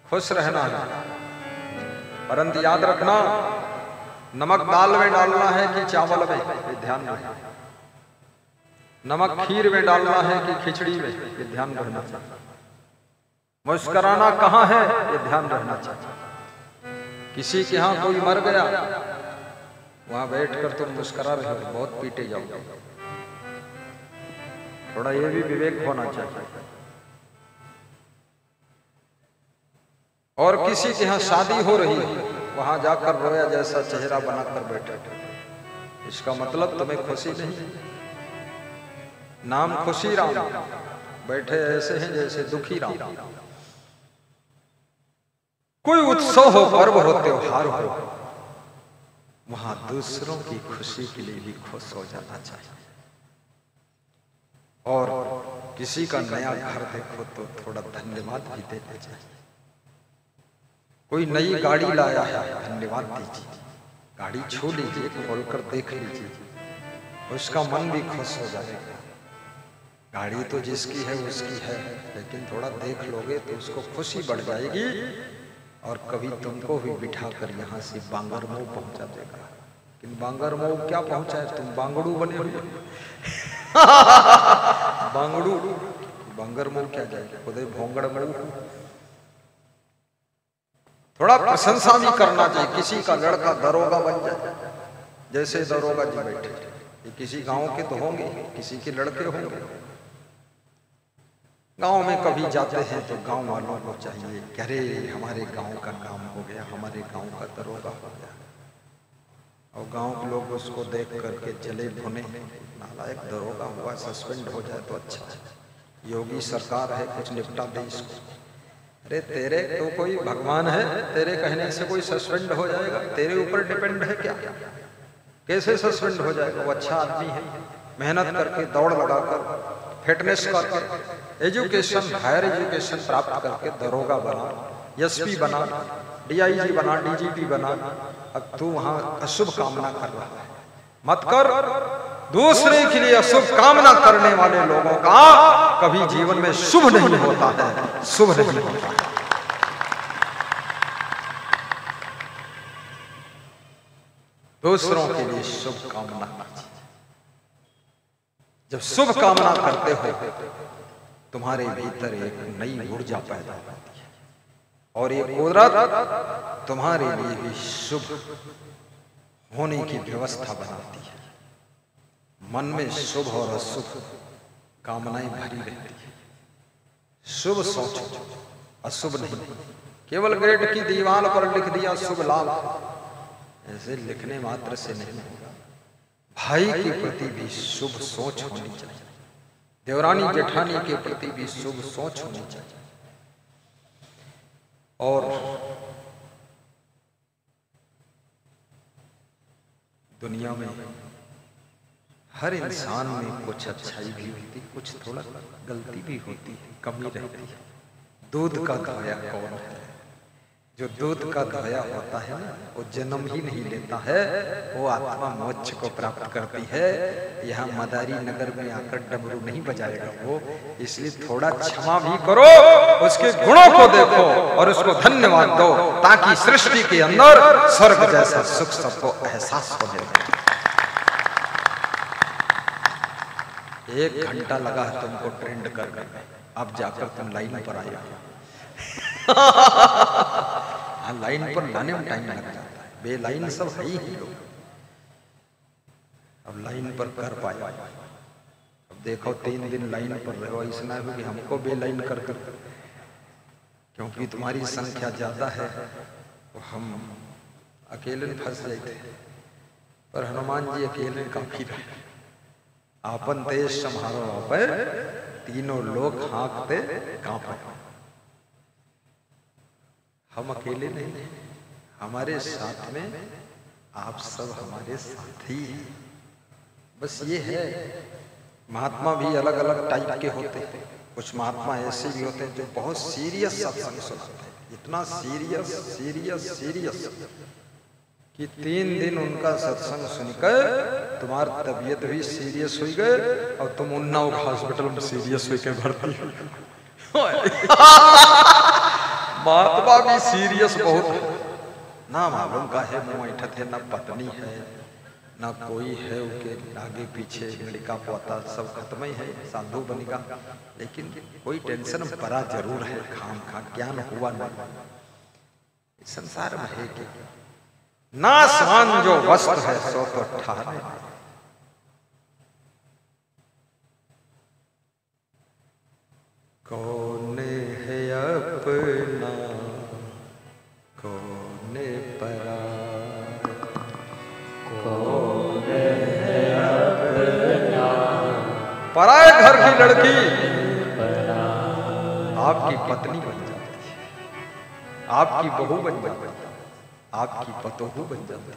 खुश रहना है, परंतु याद रखना नमक दाल में डालना है कि चावल में, ये ध्यान रखना। नमक खीर में डालना है कि खिचड़ी में, ये ध्यान रखना चाहिए। मुस्कुराना कहाँ है, ये ध्यान रखना चाहिए। किसी के यहाँ कोई मर गया, वहां बैठकर तुम मुस्कुरा रहे हो, बहुत पीटे जाओगे। थोड़ा ये भी विवेक होना चाहिए। और किसी के यहाँ शादी हो रही है, वहां जाकर रोया जैसा चेहरा बनाकर बैठे, इसका मतलब तुम्हें खुशी नहीं। नाम खुशी राम, बैठे ऐसे हैं जैसे दुखी राम। कोई उत्सव हो, पर्व हो, त्योहार हो, वहां दूसरों की खुशी के लिए भी खुश हो जाना चाहिए। और किसी का नया घर देखो तो थोड़ा धन्यवाद भी देना चाहिए। कोई नई गाड़ी लाया है, धन्यवाद दीजिए। गाड़ी छू लीजिए, खोलकर देख लीजिए, उसका मन भी खुश हो जाएगा। गाड़ी तो जिसकी है उसकी है, लेकिन थोड़ा देख लोगे तो उसको खुशी बढ़ जाएगी। और कभी तुमको भी बिठाकर यहाँ से बांगरमऊ पहुंचा देगा। लेकिन बांगरमऊ क्या पहुंचा है, तुम बांगड़ू बने हुए। बांगड़ू, बांगरमऊ क्या जाएगा, खुदे भोंगड़मऊ। थोड़ा प्रशंसा भी करना चाहिए। किसी का लड़का दरोगा बन जाए, जैसे दरोगा जी बैठे, ये किसी गांव के तो होंगे, किसी के लड़के होंगे। गांव में कभी जाते हैं तो गांव वालों को चाहिए कि अरे हमारे गांव का नाम हो गया, हमारे गांव का दरोगा हो गया। और गांव के लोग उसको देख करके जले भुने, नालायक दरोगा हुआ, सस्पेंड हो जाए तो अच्छा है। योगी सरकार है, कुछ निपटा दे इसको। अरे तेरे तो कोई भगवान है, तेरे कहने से कोई सस्पेंड हो जाएगा? तेरे ऊपर डिपेंड है क्या? कैसे सस्पेंड हो जाएगा? वो अच्छा आदमी है, मेहनत करके, दौड़ लगाकर, फिटनेस करके, एजुकेशन, हायर एजुकेशन प्राप्त करके दरोगा बना, एसपी बना, डीआईजी बना, डीजीपी बना। अब तू वहां अशुभ कामना कर रहा है, मत कर। दूसरे के लिए अशुभ कामना करने वाले लोगों का कभी जीवन में शुभ नहीं होता है, शुभ नहीं होता है। दूसरों के लिए शुभ कामना कीजिए। जब शुभ कामना करते हो तुम्हारे भीतर एक नई ऊर्जा पैदा होती है, और ये कुदरत तुम्हारे लिए भी शुभ होने की व्यवस्था बनाती है। मन में शुभ और अशुभ कामनाएं भरी रहती है। शुभ सोचो, अशुभ नहीं। केवल गेट की दीवार पर लिख दिया शुभ लाभ, ऐसे लिखने मात्र से नहीं होगा। भाई के प्रति भी शुभ सोच होनी चाहिए, देवरानी जेठानी के प्रति भी शुभ सोच होनी चाहिए। और दुनिया में हर इंसान में कुछ अच्छाई भी होती, कुछ थोड़ा गलती भी होती है, कमी रहती है। दूध का धोया कौन है? जो दूध का धोया होता है ना, वो जन्म ही नहीं लेता है, वो आत्मा मोक्ष को प्राप्त करती है। यहाँ मदारी नगर में आकर डमरू नहीं बजाएगा वो। इसलिए थोड़ा क्षमा भी करो, उसके गुणों को देखो और उसको धन्यवाद दो, ताकि सृष्टि के अंदर स्वर्ग जैसा सुख सबको एहसास हो जाए। 1 घंटा लगा तुमको ट्रेंड करने में, अब जाकर तुम लाइन पर आए हो। हाँ, लाइन पर लाने में टाइम लग जाता है, बेलाइन सब है ही लोग। अब लाइन पर कर पाए, अब देखो 3 दिन लाइन पर रहो, इसना है कि हमको बेलाइन कर कर, क्योंकि तुम्हारी संख्या ज्यादा है तो हम अकेले फंस जाते हैं। पर हनुमान जी अकेले काफी रहे। आपन देश संहारो आपे, तीनों लोग हाँकते कांपे। हम अकेले नहीं, हमारे साथ में आप सब हमारे साथी हैं। बस ये है, महात्मा भी अलग अलग टाइप के होते हैं। कुछ महात्मा ऐसे भी होते हैं जो बहुत सीरियस सत्संग सुनाते हैं, इतना सीरियस सीरियस सीरियस कि 3 दिन उनका सत्संग सुनकर तुम्हारी तबीयत भी सीरियस हो गए और तुम उन्नाव हॉस्पिटल में सीरियस होकर भर्ती हो। बात भी सीरियस बहुत है ना, मालूम का है मुँह ऐठत है, ना पत्नी है ना कोई है उनके आगे पीछे, लड़का पोता सब खत्म ही है, साधु बनेगा, लेकिन कोई टेंशन बड़ा जरूर है, खाम खा ज्ञान हुआ नहीं। संसार में है कि नासवान जो वस्त्र है सो तो ठाने, कौन है अपना कौन परा, कौन है अपना। पराए घर की लड़की आपकी पत्नी बन जाती है, आपकी बहू बन जाती है, आपकी पतोहू बन जाती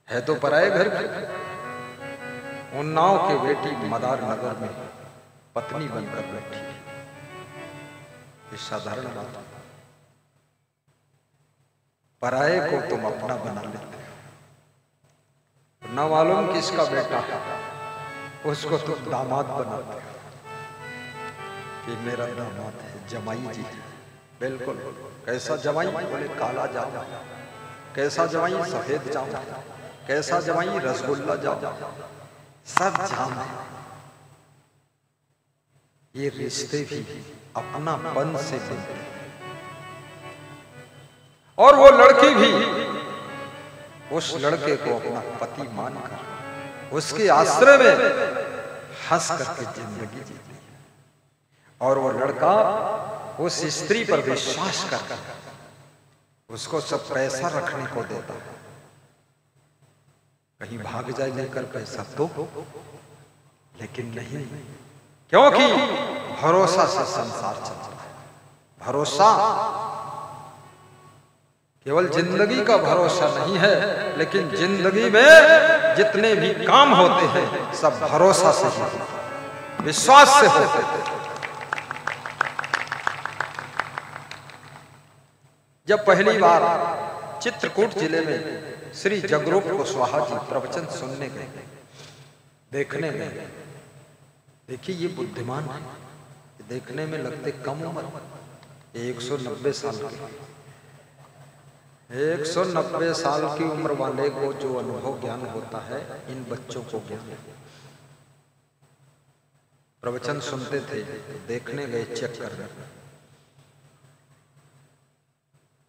है तो पराए घर की। उन्नाव के बेटी मदार नगर में पत्नी बनकर बैठी है, ये साधारण बात है। पराए को तुम अपना बना लेते हो, ना मालूम किसका बेटा है, उसको तुम दामाद बनाते हो कि मेरा दामाद है, जमाई जी है। बिल्कुल, कैसा जमाई? बोले काला जाम। कैसा जमाई? सफेद जाम। कैसा जमाई? रसगुल्ला जाम। सब जाम है। ये रिश्ते भी अपनापन से बनते हैं, और वो लड़की भी उस लड़के को अपना पति मानकर उसके आश्रय में हंस करके जिंदगी जीती है, और वो लड़का उस स्त्री पर विश्वास कर उसको सब पैसा रखने को देता है, कहीं भाग जाए लेकर पैसा तो, लेकिन नहीं, क्योंकि भरोसा से संसार चलता है। भरोसा केवल जिंदगी का भरोसा नहीं है, लेकिन जिंदगी में जितने भी काम होते हैं सब भरोसा से ही होते हैं, विश्वास से होते हैं। जब पहली बार चित्रकूट जिले में श्री जगरूप कुशवाहा जी प्रवचन सुनने गए, देखने गए, देखिए ये बुद्धिमान है, देखने में लगते कम उम्र, 190 साल के, 190 साल की उम्र वाले को जो अनुभव ज्ञान होता है, इन बच्चों को ज्ञान। प्रवचन सुनते थे, देखने गए चेक करने,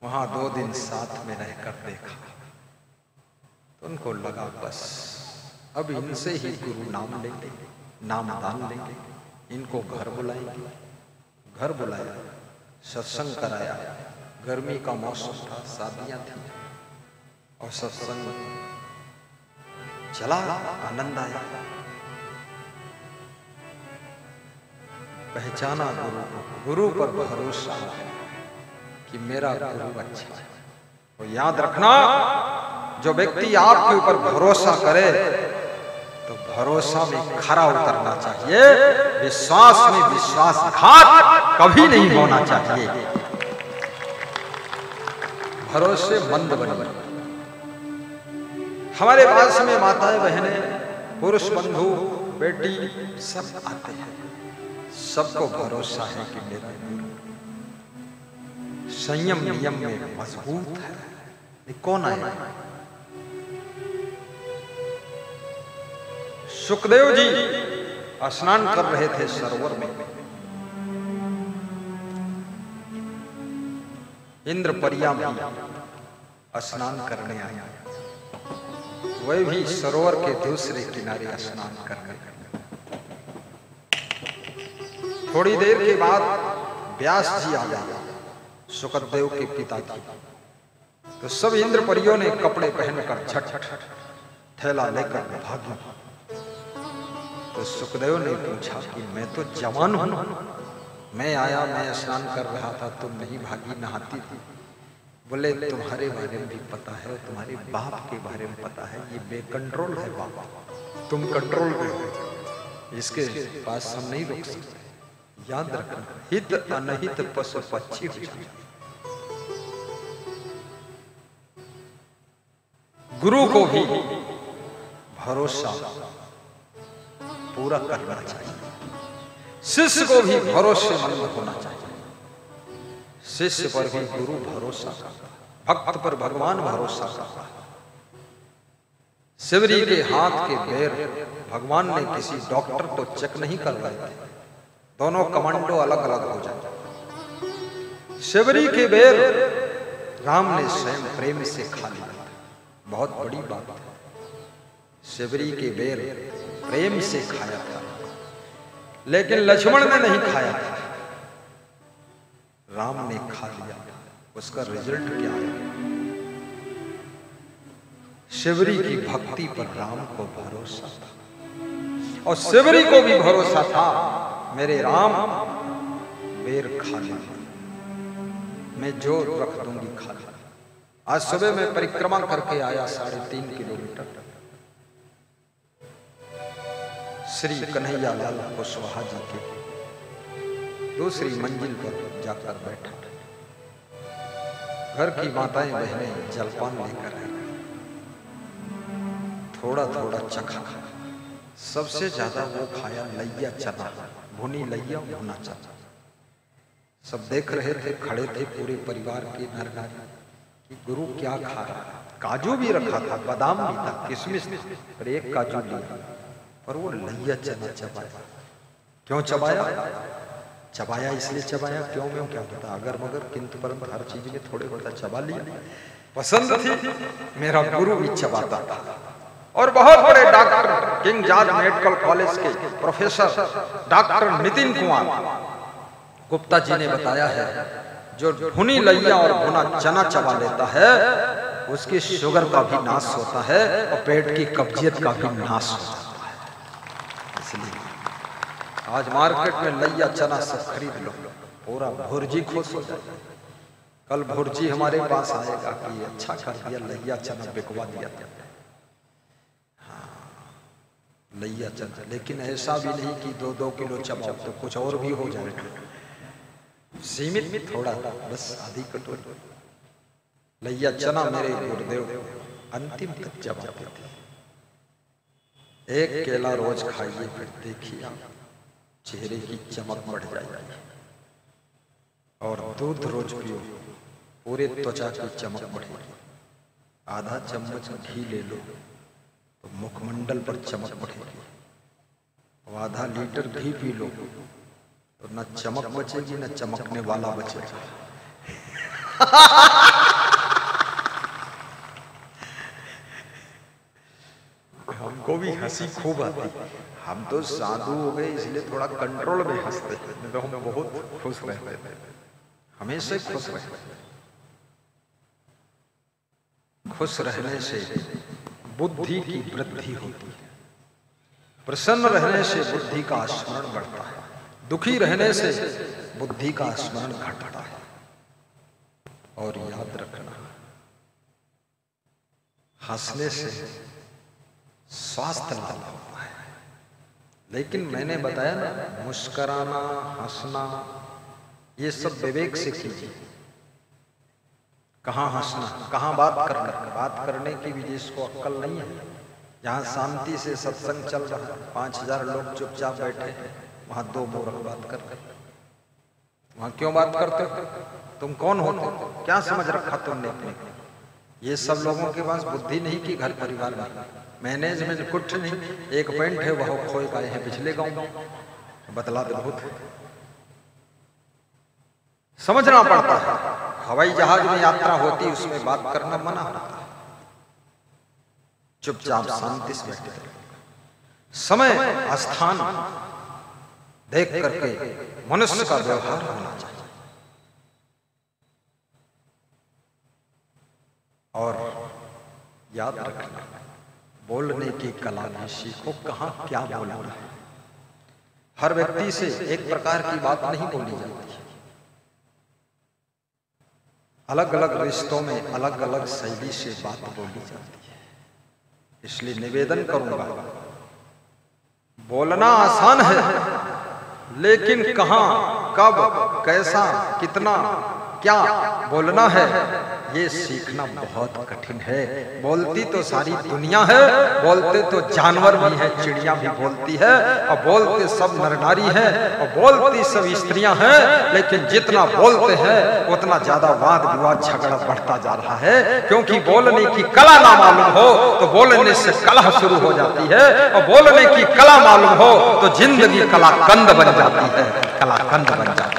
वहां 2 दिन साथ में रहकर देखा तो उनको लगा बस अब इनसे ही गुरु नाम लेंगे, नाम दान लेंगे, इनको घर बुलाएंगे। घर बुलाया, सत्संग कराया, गर्मी का मौसम था, शादियां थी, और सत्संग चला, आनंद आया। पहचाना गुरु को, गुरु पर भरोसा कि मेरा गुरु अच्छा है। तो याद रखना, जो व्यक्ति आपके ऊपर भरोसा करे तो भरोसा में खरा उतरना चाहिए, विश्वास में विश्वासघात कभी नहीं होना चाहिए। भरोसेमंद बने। हमारे पास में माताएं बहनें, पुरुष बंधु, बेटी सब आते हैं, सबको भरोसा है कि मेरा गुरु संयम नियम में मजबूत है। कौन आए? सुखदेव जी स्नान कर रहे थे सरोवर में, इंद्र परिया भी स्नान करने आया, वह भी सरोवर के दूसरे किनारे स्नान करने गए। थोड़ी देर के बाद व्यास जी आ गए, सुखदेव के पिताजी। तो सब इंद्र परियों ने कपड़े पहनकर झट थैला लेकर भागी। तो सुखदेव ने पूछा कि मैं तो जवान हूं, मैं आया, मैं स्नान कर रहा था, तुम नहीं भागी, नहाती थी। बोले तुम्हारे बारे में भी पता है, तुम्हारे बाप के बारे में पता है, ये बेकंट्रोल है बाप, तुम कंट्रोल में हो, इसके पास हम नहीं रोक सकते। याद रखना, हित अनहित पशु पक्षी हो जाए। गुरु को भी भरोसा पूरा करना चाहिए, शिष्य को भी भरोसेमंद होना चाहिए। शिष्य पर भी गुरु भरोसा करता, भक्त पर भगवान भरोसा करता। शिवरी के हाथ के बेर भगवान ने किसी डॉक्टर तो चेक नहीं करवाए थे, दोनों कमांडो अलग अलग हो जाए। शिवरी के बेर राम ने स्वयं प्रेम से खा लिया था, बहुत बड़ी बात है। शिवरी के बेर प्रेम से खाया था, लेकिन लक्ष्मण ने नहीं खाया था, राम ने खा लिया। उसका रिजल्ट क्या है? शिवरी की भक्ति पर राम को भरोसा था और शिवरी को भी भरोसा था, मेरे राम बेर खा लेंगे, मैं जो रख दूंगी खा ले। आज सुबह मैं परिक्रमा करके आया 3.5 किलोमीटर, श्री कन्हैया लाल कुशवाहा जी के दूसरी मंजिल पर जाकर बैठा। घर की माताएं बहनें जलपान लेकर आई, थोड़ा थोड़ा चखा। सबसे ज्यादा वो खाया लैया चना, भुनी लैया भुना चना। सब देख रहे थे, खड़े थे पूरे परिवार के नर नारी कि गुरु क्या खा रहा है। काजू भी रखा था, बादाम भी था, किशमिश, पर एक काजू लिया, पर वो लैया चना चबाया। क्यों चबाया? चबाया इसलिए चबाया, क्यों में क्या पता, अगर मगर किंतु परंतु हर चीज में थोड़े थोड़ा चबा लिया। पसंद थी, मेरा गुरु भी चबाता था। और बहुत बड़े doctor, king George medical college के प्रोफेसर डॉक्टर नितिन कुमार गुप्ता जी ने बताया है, जो भुनी लैया और भुना चना चबा लेता है उसकी शुगर का भी नाश होता है और पेट की कब्जियत का भी नाश हो जाता है। इसलिए आज मार्केट में लैया चना सब खरीद लो, पूरा भुर्जी खुश हो जाएगा। कल भुर्जी हमारे पास आएगा कि अच्छा कर दिया, लैया चना बिकवा दिया। हाँ, लैया चना, लेकिन ऐसा भी नहीं कि 2-2 किलो चबाओ तो कुछ और भी हो जाएगा। सीमित थोड़ा, बस आधी कटोरी लैया चना मेरे गुरुदेव अंतिम तक चबाते थे। एक केला रोज खाइए, फिर देखिए चेहरे की चमक बढ़ जाएगी। और दूध रोज पियो, पूरे त्वचा की चमक बढ़ेगी। आधा चम्मच घी ले लो तो मुखमंडल पर चमक बढ़ेगी। और आधा लीटर घी पी लो तो न चमक बचेगी न चमकने वाला बचेगा। हमको भी हंसी खूब आती, हम तो साधु हो गए इसलिए थोड़ा कंट्रोल में हंसते, नहीं तो हम बहुत खुश रहते थे, हमेशा खुश रहते। खुश रहने से बुद्धि की वृद्धि होती है, प्रसन्न रहने से बुद्धि का स्मरण बढ़ता है, दुखी रहने से बुद्धि का स्मरण घटता है। और याद रखना, हंसने से स्वास्थ्य लाभ होता है। लेकिन मैंने बताया ना, मुस्कुराना, हंसना, ये सब विवेक से कीजिए। कहाँ हंसना, कहाँ बात करना, बात करने की भी जिसको अक्ल नहीं है। जहाँ शांति से सत्संग चल रहा है, 5000 लोग चुपचाप बैठे, वहां 2 मूर्ख बात कर, वहां क्यों बात करते हो? तुम कौन होते? क्या समझ रखा तुमने अपने? ये सब लोगों के पास बुद्धि नहीं कि घर परिवार में मैनेजमेंट कुछ नहीं। एक पॉइंट है, वह खोए गए हैं पिछले गांव में, बतला दे बहुत समझना पड़ता है। हवाई जहाज में यात्रा होती, उसमें बात करना मना होता है। चुपचाप शांति से बैठे रहो, समय स्थान देख करके मनुष्य का व्यवहार होना चाहिए। और याद रखना, बोलने की कला में सीखो, कहाँ क्या बोलना है। हर व्यक्ति से एक प्रकार की बात नहीं बोली जाती, अलग अलग रिश्तों में अलग अलग शैली से बात बोली जाती है। इसलिए निवेदन करूंगा, बोलना आसान है, लेकिन कहां, कब, कैसा, कितना, क्या बोलना है ये सीखना बहुत कठिन है। बोलती तो सारी दुनिया है, बोलते तो जानवर भी है, चिड़िया भी बोलती है, और बोलते सब नर नारी है, और बोलती सब स्त्रियां हैं, लेकिन जितना बोलते हैं उतना ज्यादा वाद विवाद झगड़ा बढ़ता जा रहा है। क्योंकि बोलने की कला ना मालूम हो तो बोलने से कलह शुरू हो जाती है, और बोलने की कला मालूम हो तो जिंदगी कलाकंद बन जाती है, कलाकंद बन जाती है।